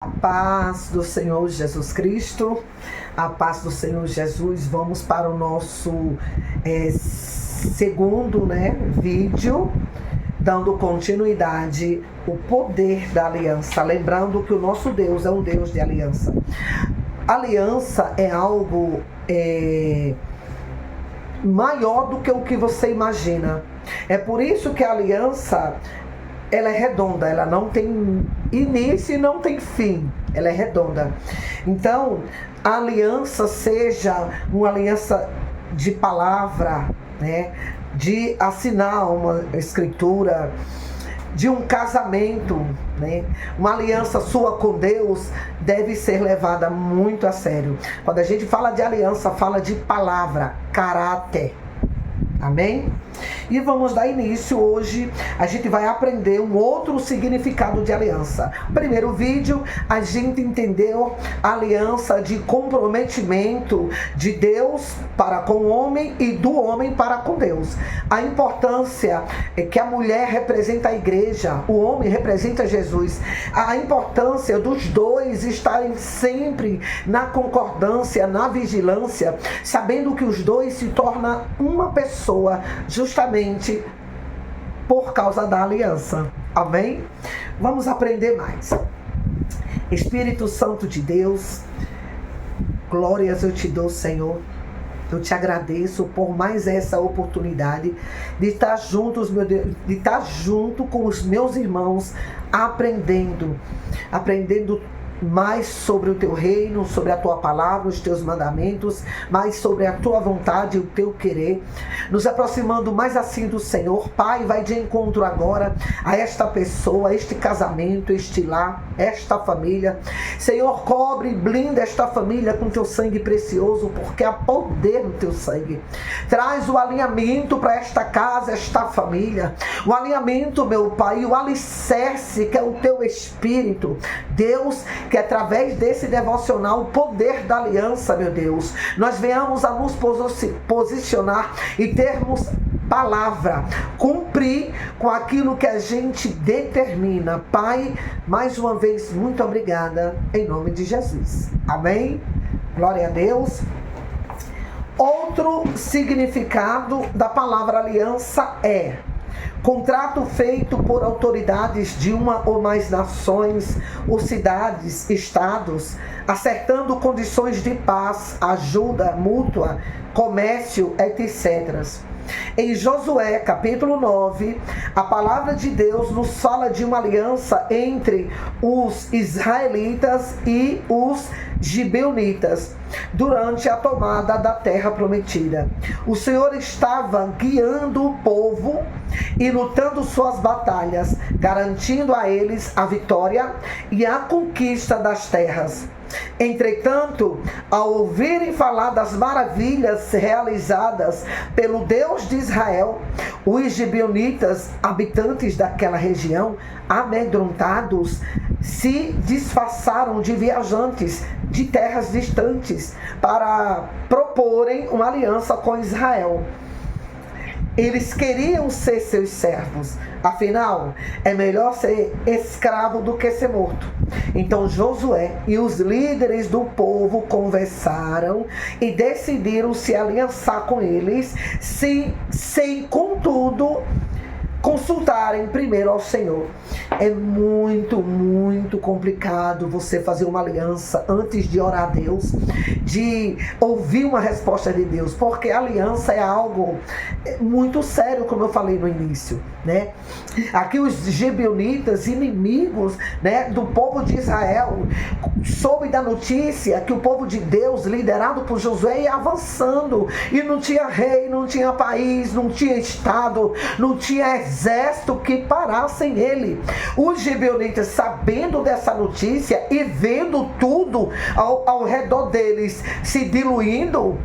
A paz do Senhor Jesus Cristo, a paz do Senhor Jesus. Vamos para o nosso segundo vídeo, dando continuidade ao poder da aliança. Lembrando que o nosso Deus é um Deus de aliança. Aliança é algo maior do que o que você imagina. É por isso que a aliança, ela é redonda, ela não tem início e não tem fim, ela é redonda. Então, a aliança seja uma aliança de palavra, de assinar uma escritura, de um casamento, uma aliança sua com Deus deve ser levada muito a sério. Quando a gente fala de aliança, fala de palavra, caráter. Amém? E vamos dar início hoje. A gente vai aprender um outro significado de aliança. Primeiro vídeo, a gente entendeu a aliança de comprometimento de Deus para com o homem e do homem para com Deus. A importância é que a mulher representa a igreja, o homem representa Jesus. A importância dos dois estarem sempre na concordância, na vigilância, sabendo que os dois se tornam uma pessoa, justamente por causa da aliança. Amém? Vamos aprender mais. Espírito Santo de Deus, glórias eu te dou, Senhor. Eu te agradeço por mais essa oportunidade de estar juntos, meu Deus, de estar junto com os meus irmãos, aprendendo mais sobre o teu reino, sobre a tua palavra, os teus mandamentos, mais sobre a tua vontade, o teu querer, nos aproximando mais assim do Senhor. Pai, vai de encontro agora a esta pessoa, a este casamento, este lar, esta família. Senhor, cobre e blinda esta família com teu sangue precioso, porque há poder no teu sangue. Traz o alinhamento para esta casa, esta família, o alinhamento, meu Pai, o alicerce que é o teu Espírito, Deus, que através desse devocional, o poder da aliança, meu Deus, nós venhamos a nos posicionar e termos palavra, cumprir com aquilo que a gente determina. Pai, mais uma vez, muito obrigada, em nome de Jesus. Amém? Glória a Deus. Outro significado da palavra aliança é contrato feito por autoridades de uma ou mais nações ou cidades, estados, acertando condições de paz, ajuda mútua, comércio, etc. Em Josué, capítulo 9, a palavra de Deus nos fala de uma aliança entre os israelitas e os gibeonitas durante a tomada da terra prometida. O Senhor estava guiando o povo e lutando suas batalhas, garantindo a eles a vitória e a conquista das terras. Entretanto, ao ouvirem falar das maravilhas realizadas pelo Deus de Israel, os gibeonitas, habitantes daquela região, amedrontados, se disfarçaram de viajantes de terras distantes para proporem uma aliança com Israel. Eles queriam ser seus servos. Afinal, é melhor ser escravo do que ser morto. Então Josué e os líderes do povo conversaram e decidiram se aliançar com eles, sem contudo consultarem primeiro ao Senhor. É muito, muito complicado você fazer uma aliança antes de orar a Deus, de ouvir uma resposta de Deus, porque a aliança é algo muito sério, como eu falei no início, Aqui os gibeonitas, inimigos, do povo de Israel, soube da notícia que o povo de Deus, liderado por Josué, ia avançando, e não tinha rei, não tinha país, não tinha estado, não tinha exército que parassem ele. Os gibeonitas, sabendo dessa notícia e vendo tudo ao redor deles se diluindo,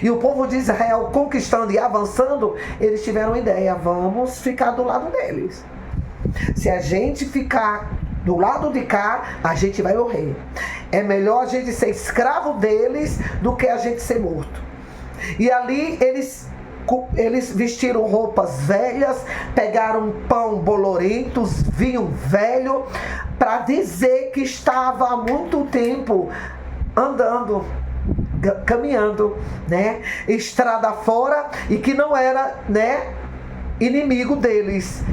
e o povo de Israel conquistando e avançando, eles tiveram uma ideia: vamos ficar do lado deles. Se a gente ficar do lado de cá, a gente vai morrer. É melhor a gente ser escravo deles do que a gente ser morto. E ali eles vestiram roupas velhas, pegaram pão bolorento, vinho velho, para dizer que estava há muito tempo andando, caminhando, né, estrada fora, e que não era, né, inimigo deles.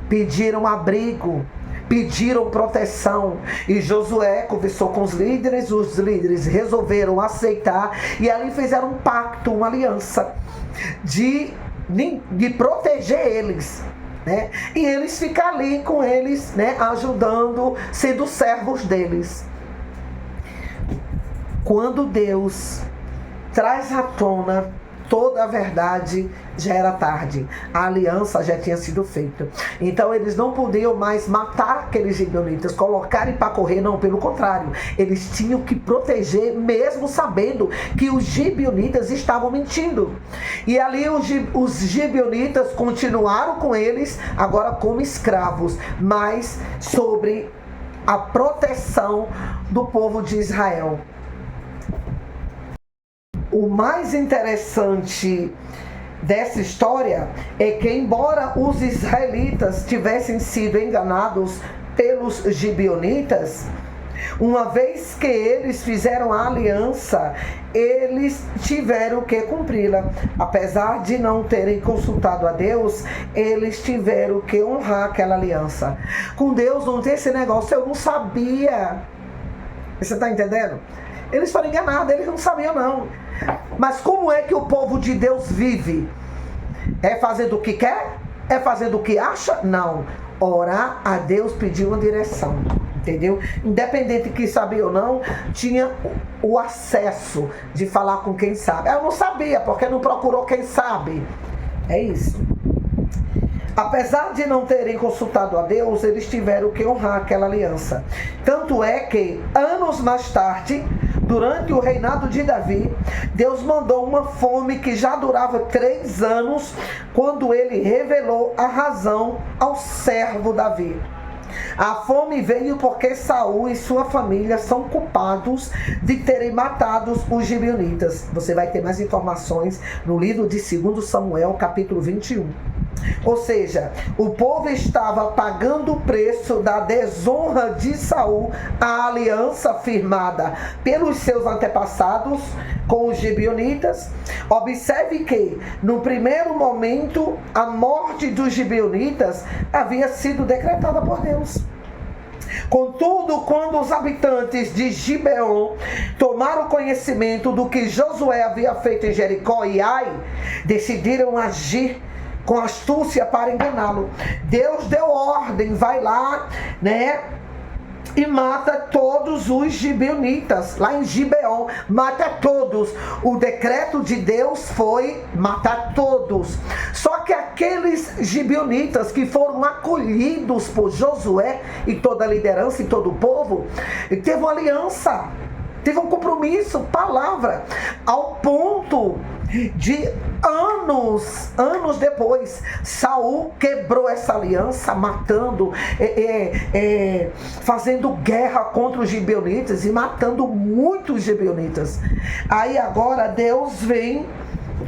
Pediram abrigo, pediram proteção, e Josué conversou com os líderes resolveram aceitar, e ali fizeram um pacto, uma aliança de proteger eles, né? E eles ficam ali com eles, né, ajudando, sendo servos deles. Quando Deus traz à tona toda a verdade, já era tarde. A aliança já tinha sido feita. Então eles não podiam mais matar aqueles gibeonitas, colocarem para correr, não, pelo contrário. Eles tinham que proteger, mesmo sabendo que os gibeonitas estavam mentindo. E ali os gibeonitas continuaram com eles, agora como escravos, mas sobre a proteção do povo de Israel. O mais interessante dessa história é que, embora os israelitas tivessem sido enganados pelos gibeonitas, uma vez que eles fizeram a aliança, eles tiveram que cumpri-la. Apesar de não terem consultado a Deus, eles tiveram que honrar aquela aliança. Com Deus não tem esse negócio, eu não sabia. Você está entendendo? Eles foram enganados, eles não sabiam não. Mas como é que o povo de Deus vive? É fazendo o que quer? É fazendo o que acha? Não. Orar a Deus, pedir uma direção. Entendeu? Independente que sabia ou não, tinha o acesso de falar com quem sabe. Eu não sabia, porque não procurou quem sabe. É isso. Apesar de não terem consultado a Deus, eles tiveram que honrar aquela aliança. Tanto é que, anos mais tarde, durante o reinado de Davi, Deus mandou uma fome que já durava 3 anos, quando ele revelou a razão ao servo Davi. A fome veio porque Saul e sua família são culpados de terem matado os gibeonitas. Você vai ter mais informações no livro de 2 Samuel, capítulo 21. Ou seja, o povo estava pagando o preço da desonra de Saul, a aliança firmada pelos seus antepassados com os gibeonitas. Observe que, no primeiro momento, a morte dos gibeonitas havia sido decretada por Deus. Contudo, quando os habitantes de Gibeon tomaram conhecimento do que Josué havia feito em Jericó e Ai, decidiram agir com astúcia para enganá-lo. Deus deu ordem, vai lá, né, e mata todos os gibeonitas, lá em Gibeon, mata todos. O decreto de Deus foi matar todos. Só que aqueles gibeonitas que foram acolhidos por Josué e toda a liderança e todo o povo, teve uma aliança, teve um compromisso, palavra, ao ponto de anos depois, Saul quebrou essa aliança, matando, fazendo guerra contra os gibeonitas e matando muitos gibeonitas. Aí agora Deus vem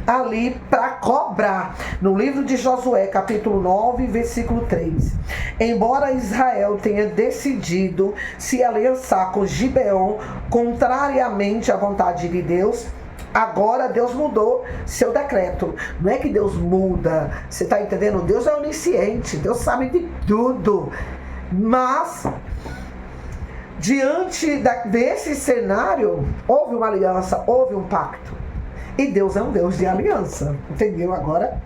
ali para cobrar. No livro de Josué, capítulo 9, versículo 3. Embora Israel tenha decidido se aliançar com Gibeon, contrariamente à vontade de Deus, agora Deus mudou seu decreto. Não é que Deus muda, você está entendendo? Deus é onisciente, Deus sabe de tudo. Mas, diante desse cenário, houve uma aliança, houve um pacto. E Deus é um Deus de aliança, entendeu agora?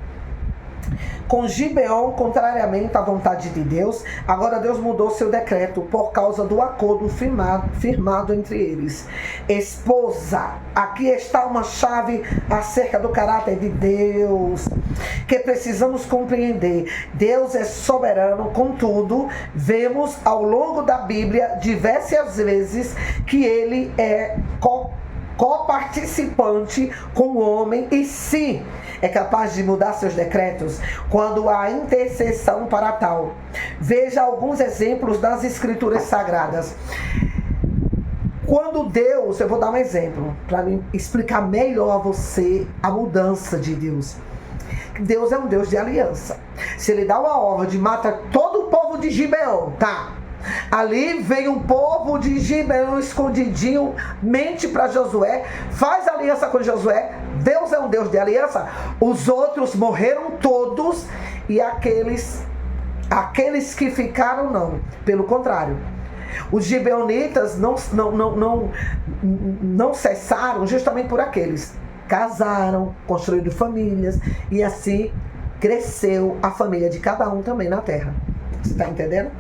Com Gibeon, contrariamente à vontade de Deus, agora Deus mudou seu decreto por causa do acordo firmado entre eles. Esposa, aqui está uma chave acerca do caráter de Deus, que precisamos compreender. Deus é soberano, contudo, vemos ao longo da Bíblia diversas vezes que ele é coparticipante com o homem, e sim, é capaz de mudar seus decretos quando há intercessão para tal. Veja alguns exemplos das escrituras sagradas. Quando Deus, eu vou dar um exemplo para explicar melhor a você a mudança de Deus. Deus é um Deus de aliança. Se ele dá uma ordem, mata todo o povo de Gibeon, tá? Ali vem um povo de Gibeão escondidinho, mente para Josué, faz aliança com Josué. Deus é um Deus de aliança. Os outros morreram todos, e aqueles que ficaram não. Pelo contrário, os gibeonitas não cessaram justamente por aqueles. Casaram, construíram famílias, e assim cresceu a família de cada um também na terra. Você está entendendo?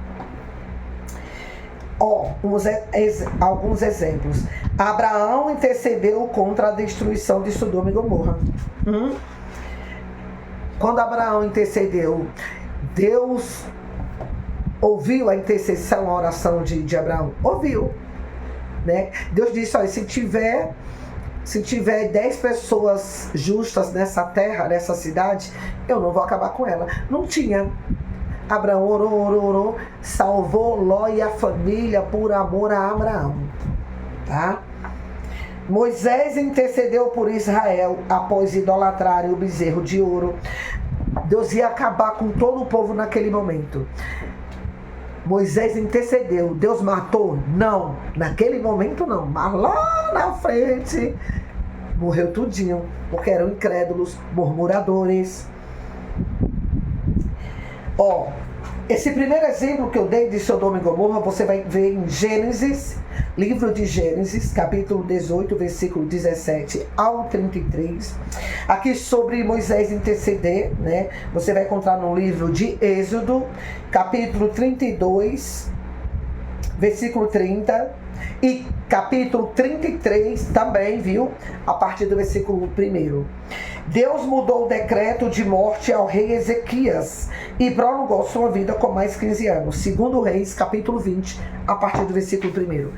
Alguns exemplos. Abraão intercedeu contra a destruição de Sodoma e Gomorra. Quando Abraão intercedeu, Deus ouviu a intercessão, a oração de Abraão. Ouviu, né? Deus disse: olha, se tiver 10 pessoas justas nessa terra, nessa cidade, eu não vou acabar com ela. Não tinha. Abraão orou, salvou Ló e a família por amor a Abraão, tá? Moisés intercedeu por Israel após idolatrarem o bezerro de ouro. Deus ia acabar com todo o povo naquele momento. Moisés intercedeu. Deus matou? Não, naquele momento não, mas lá na frente morreu tudinho, porque eram incrédulos, murmuradores. Esse primeiro exemplo que eu dei de Sodoma e Gomorra, você vai ver em Gênesis, livro de Gênesis, capítulo 18, versículo 17 ao 33. Aqui sobre Moisés interceder, né? Você vai encontrar no livro de Êxodo, capítulo 32, versículo 30, e capítulo 33 também, viu? A partir do versículo 1. Deus mudou o decreto de morte ao rei Ezequias e prolongou sua vida com mais 15 anos. Segundo Reis, capítulo 20, a partir do versículo 1.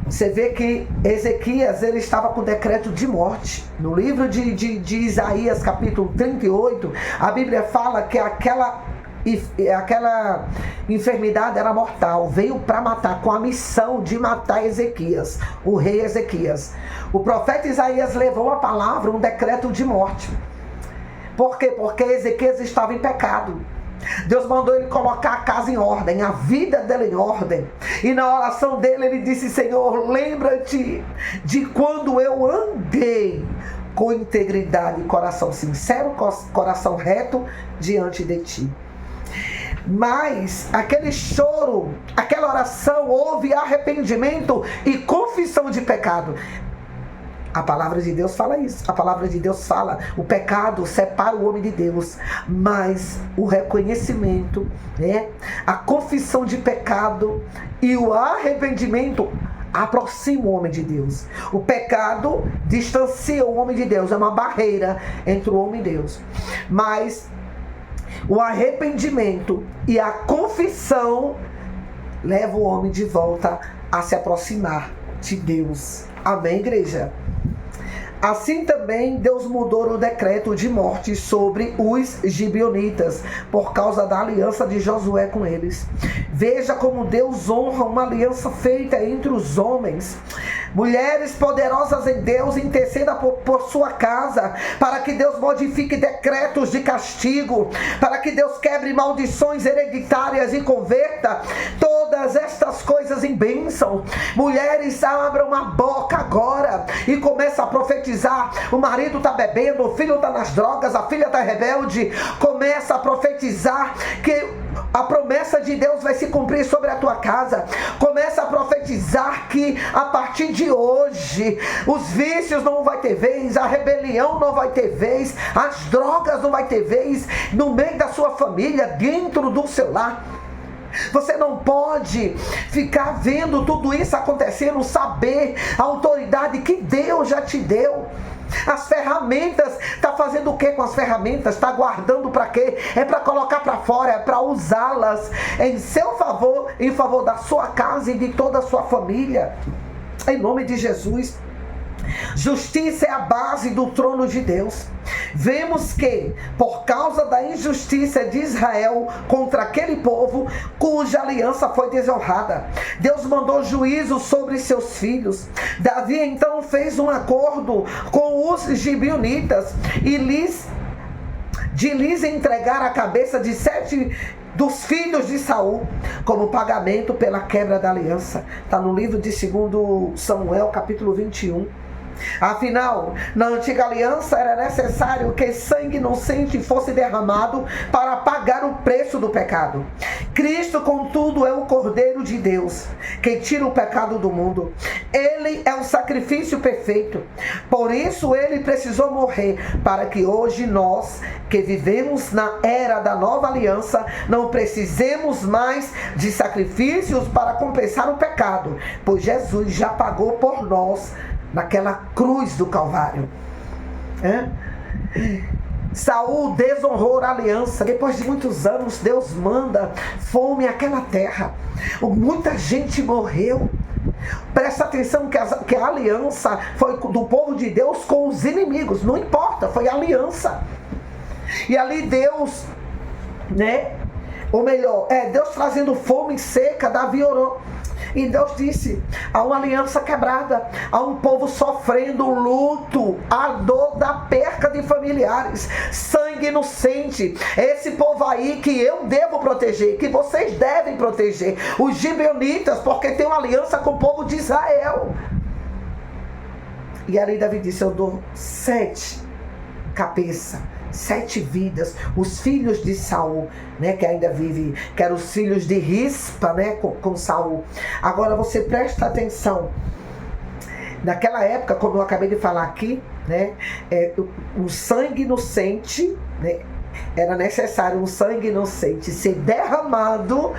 Você vê que Ezequias, ele estava com decreto de morte. No livro de Isaías, capítulo 38, a Bíblia fala que aquela enfermidade era mortal, veio para matar, com a missão de matar Ezequias, o rei Ezequias. O profeta Isaías levou a palavra, um decreto de morte. Por quê? Porque Ezequias estava em pecado. Deus mandou ele colocar a casa em ordem, a vida dele em ordem. E na oração dele ele disse: Senhor, lembra-te de quando eu andei com integridade, coração sincero, coração reto diante de ti. Mas aquele choro, aquela oração, houve arrependimento e confissão de pecado. A palavra de Deus fala isso. A palavra de Deus fala: o pecado separa o homem de Deus, mas o reconhecimento, né, a confissão de pecado e o arrependimento aproxima o homem de Deus. O pecado distancia o homem de Deus, é uma barreira entre o homem e Deus. Mas o arrependimento e a confissão leva o homem de volta a se aproximar de Deus. Amém, igreja? Assim também Deus mudou o decreto de morte sobre os gibeonitas por causa da aliança de Josué com eles. Veja como Deus honra uma aliança feita entre os homens. Mulheres poderosas em Deus, interceda por sua casa, para que Deus modifique decretos de castigo, para que Deus quebre maldições hereditárias e converta todas estas coisas em bênção. Mulheres, abram a boca agora e começa a profetizar. O marido está bebendo, o filho está nas drogas, a filha está rebelde. Começa a profetizar que a promessa de Deus vai se cumprir sobre a tua casa. Começa a profetizar que a partir de hoje os vícios não vai ter vez, a rebelião não vai ter vez, as drogas não vai ter vez no meio da sua família, dentro do seu lar. Você não pode ficar vendo tudo isso acontecendo, saber a autoridade que Deus já te deu. As ferramentas, está fazendo o que com as ferramentas? Está guardando para quê? É para colocar para fora, é para usá-las em seu favor, em favor da sua casa e de toda a sua família. Em nome de Jesus. Justiça é a base do trono de Deus. Vemos que, por causa da injustiça de Israel contra aquele povo, cuja aliança foi desonrada, Deus mandou juízo sobre seus filhos. Davi então fez um acordo com os gibeonitas e lhes entregar a cabeça de 7 dos filhos de Saul como pagamento pela quebra da aliança. Está no livro de 2 Samuel, capítulo 21. Afinal, na antiga aliança era necessário que sangue inocente fosse derramado para pagar o preço do pecado. Cristo, contudo, é o Cordeiro de Deus, que tira o pecado do mundo. Ele é o sacrifício perfeito. Por isso ele precisou morrer, para que hoje nós, que vivemos na era da nova aliança, não precisemos mais de sacrifícios para compensar o pecado, pois Jesus já pagou por nós naquela cruz do Calvário. Saul desonrou a aliança. Depois de muitos anos, Deus manda fome àquela terra. Muita gente morreu. Presta atenção que a aliança foi do povo de Deus com os inimigos. Não importa, foi aliança. E ali Deus, ou melhor, Deus trazendo fome seca, Davi orou. E Deus disse, há uma aliança quebrada, há um povo sofrendo luto, a dor da perca de familiares, sangue inocente. Esse povo aí que eu devo proteger, que vocês devem proteger, os gibeonitas, porque tem uma aliança com o povo de Israel. E ali Davi disse, eu dou 7 cabeças, 7 vidas, os filhos de Saul, que ainda vive, que eram os filhos de Rispa, com Saul. Agora você presta atenção, naquela época, como eu acabei de falar aqui, o sangue inocente, era necessário um sangue inocente ser derramado,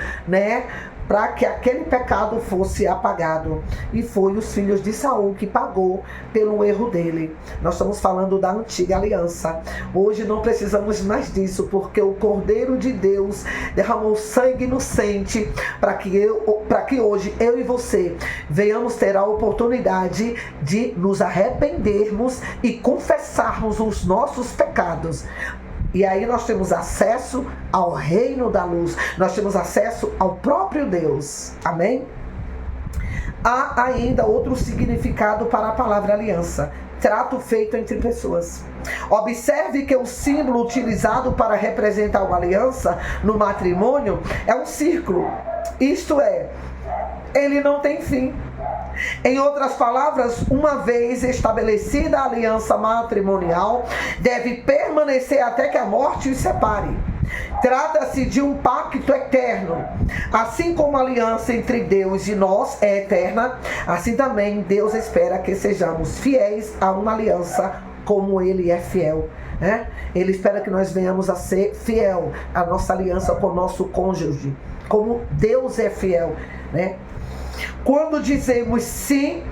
para que aquele pecado fosse apagado. E foi os filhos de Saul que pagou pelo erro dele. Nós estamos falando da antiga aliança. Hoje não precisamos mais disso, porque o Cordeiro de Deus derramou sangue inocente para que hoje eu e você venhamos ter a oportunidade de nos arrependermos e confessarmos os nossos pecados. E aí nós temos acesso ao reino da luz. Nós temos acesso ao próprio Deus. Amém? Há ainda outro significado para a palavra aliança. Trato feito entre pessoas. Observe que o símbolo utilizado para representar uma aliança no matrimônio é um círculo. Isto é, ele não tem fim. Em outras palavras, uma vez estabelecida a aliança matrimonial, deve permanecer até que a morte os separe. Trata-se de um pacto eterno. Assim como a aliança entre Deus e nós é eterna, assim também Deus espera que sejamos fiéis a uma aliança como Ele é fiel. Ele espera que nós venhamos a ser fiel à nossa aliança com o nosso cônjuge, como Deus é fiel, Quando dizemos sim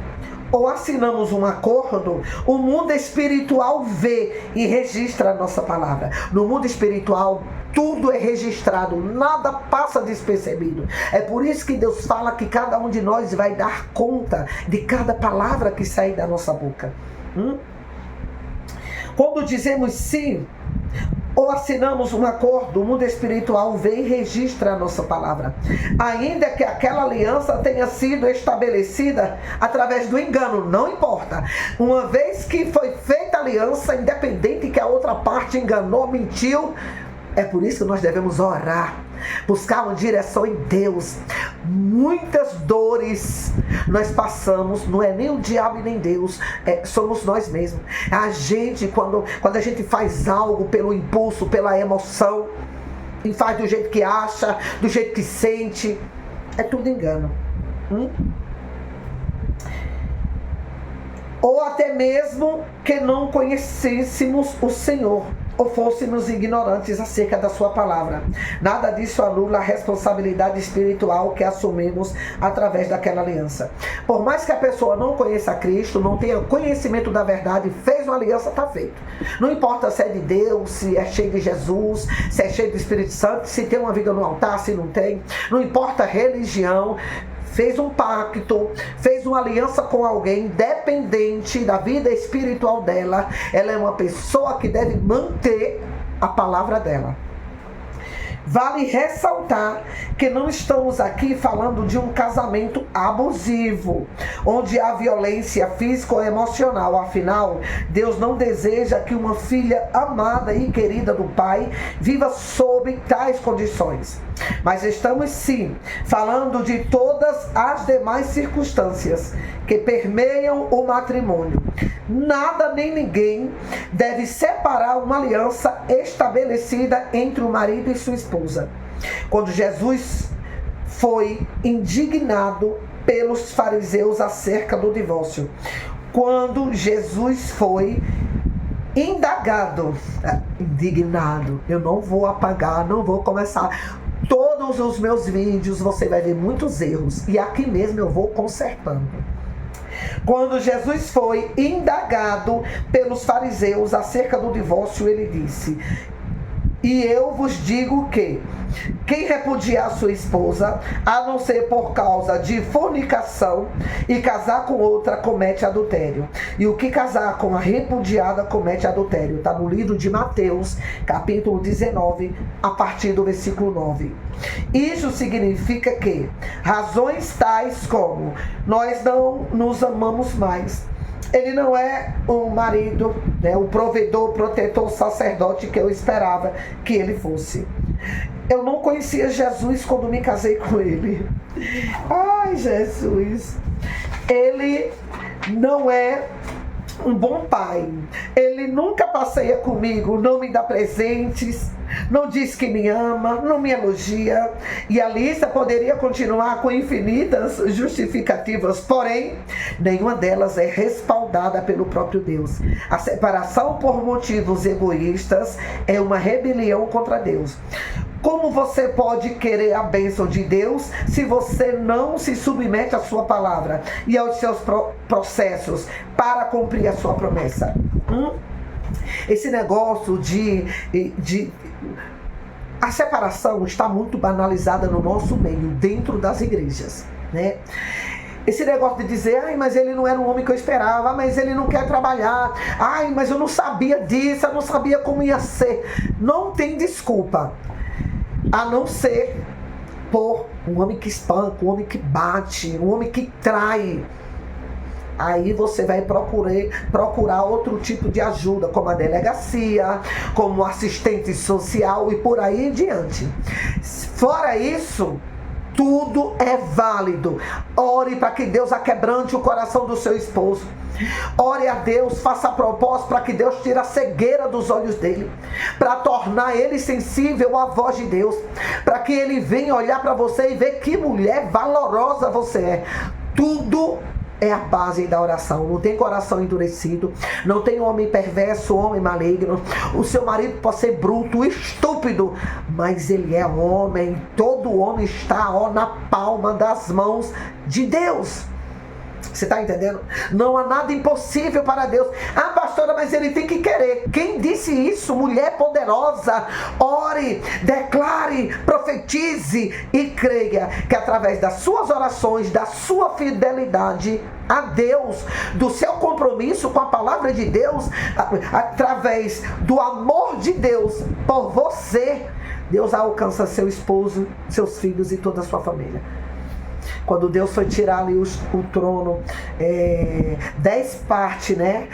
ou assinamos um acordo, o mundo espiritual vê e registra a nossa palavra. No mundo espiritual, tudo é registrado, nada passa despercebido. É por isso que Deus fala que cada um de nós vai dar conta de cada palavra que sair da nossa boca. Quando dizemos sim ou assinamos um acordo, o mundo espiritual vê e registra a nossa palavra. Ainda que aquela aliança tenha sido estabelecida através do engano, não importa. Uma vez que foi feita a aliança, independente que a outra parte enganou, mentiu, é por isso que nós devemos orar, buscar uma direção em Deus. Muitas dores nós passamos, não é nem o diabo e nem Deus, somos nós mesmos. A gente, quando a gente faz algo pelo impulso, pela emoção, e faz do jeito que acha, do jeito que sente, é tudo engano. Ou até mesmo que não conhecêssemos o Senhor, ou fôssemos ignorantes acerca da sua palavra. Nada disso anula a responsabilidade espiritual que assumimos através daquela aliança. Por mais que a pessoa não conheça Cristo, não tenha conhecimento da verdade, fez uma aliança, está feito. Não importa se é de Deus, se é cheio de Jesus, se é cheio do Espírito Santo, se tem uma vida no altar, se não tem. Não importa a religião. Fez um pacto, fez uma aliança com alguém, dependente da vida espiritual dela. Ela é uma pessoa que deve manter a palavra dela. Vale ressaltar que não estamos aqui falando de um casamento abusivo, onde há violência física ou emocional. Afinal, Deus não deseja que uma filha amada e querida do Pai viva sob tais condições. Mas estamos sim falando de todas as demais circunstâncias que permeiam o matrimônio. Nada nem ninguém deve separar uma aliança estabelecida entre o marido e sua esposa. Quando Jesus foi indignado pelos fariseus acerca do divórcio, quando Jesus foi indignado, eu não vou apagar, não vou começar. Todos os meus vídeos você vai ver muitos erros, e aqui mesmo eu vou consertando. Quando Jesus foi indagado pelos fariseus acerca do divórcio, ele disse: e eu vos digo que quem repudiar sua esposa, a não ser por causa de fornicação, e casar com outra, comete adultério. E o que casar com a repudiada comete adultério. Está no livro de Mateus, capítulo 19, a partir do versículo 9. Isso significa que razões tais como nós não nos amamos mais, ele não é o marido, né, o provedor, protetor, sacerdote que eu esperava que ele fosse. Eu não conhecia Jesus quando me casei com ele. Ai, Jesus. Ele não é um bom pai. Ele nunca passeia comigo, não me dá presentes, não diz que me ama, não me elogia. E a lista poderia continuar com infinitas justificativas, porém, nenhuma delas é respaldada pelo próprio Deus. A separação por motivos egoístas é uma rebelião contra Deus. Como você pode querer a bênção de Deus se você não se submete à sua palavra e aos seus processos para cumprir a sua promessa? Esse negócio a separação está muito banalizada no nosso meio, dentro das igrejas, né? Esse negócio de dizer: ai, mas ele não era um homem que eu esperava, mas ele não quer trabalhar, ai, mas eu não sabia disso, eu não sabia como ia ser. Não tem desculpa, a não ser por um homem que espanca, um homem que bate, um homem que trai. Aí você vai procurar outro tipo de ajuda, como a delegacia, como assistente social e por aí em diante. Fora isso, tudo é válido. Ore para que Deus aquebrante o coração do seu esposo. Ore a Deus, faça propósito para que Deus tire a cegueira dos olhos dele, para tornar ele sensível à voz de Deus, para que ele venha olhar para você e ver que mulher valorosa você é. Tudo é a base da oração. Não tem coração endurecido, não tem homem perverso, homem maligno. O seu marido pode ser bruto, estúpido, mas ele é homem. Todo homem está na palma das mãos de Deus. Você está entendendo? Não há nada impossível para Deus. Ah, pastora, mas ele tem que querer. Quem disse isso? Mulher poderosa. Ore, declare, profetize e creia que através das suas orações, da sua fidelidade a Deus, do seu compromisso com a palavra de Deus, através do amor de Deus por você, Deus alcança seu esposo, seus filhos e toda a sua família. Quando Deus foi tirar ali o trono, 10 partes, né,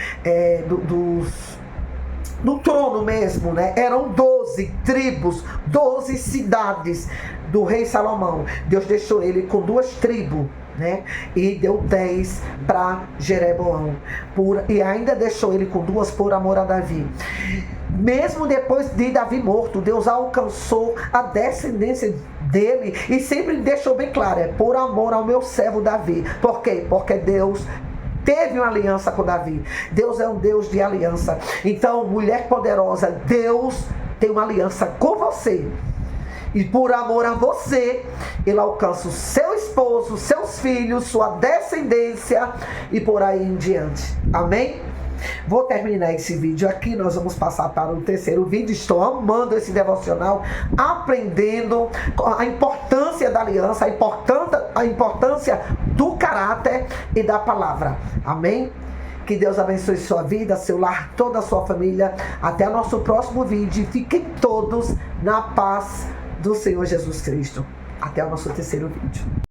do trono mesmo, né, eram 12 tribos, 12 cidades do rei Salomão. Deus deixou ele com 2 tribos, né, e deu 10 para Jeroboão, e ainda deixou ele com 2 por amor a Davi. Mesmo depois de Davi morto, Deus alcançou a descendência dele e sempre deixou bem claro: é por amor ao meu servo Davi. Por quê? Porque Deus teve uma aliança com Davi. Deus é um Deus de aliança. Então, mulher poderosa, Deus tem uma aliança com você. E por amor a você, ele alcança o seu esposo, seus filhos, sua descendência e por aí em diante. Amém? Vou terminar esse vídeo aqui, nós vamos passar para o terceiro vídeo. Estou amando esse devocional, aprendendo a importância da aliança, a importância do caráter e da palavra. Amém? Que Deus abençoe sua vida, seu lar, toda a sua família. Até o nosso próximo vídeo. Fiquem todos na paz do Senhor Jesus Cristo. Até o nosso terceiro vídeo.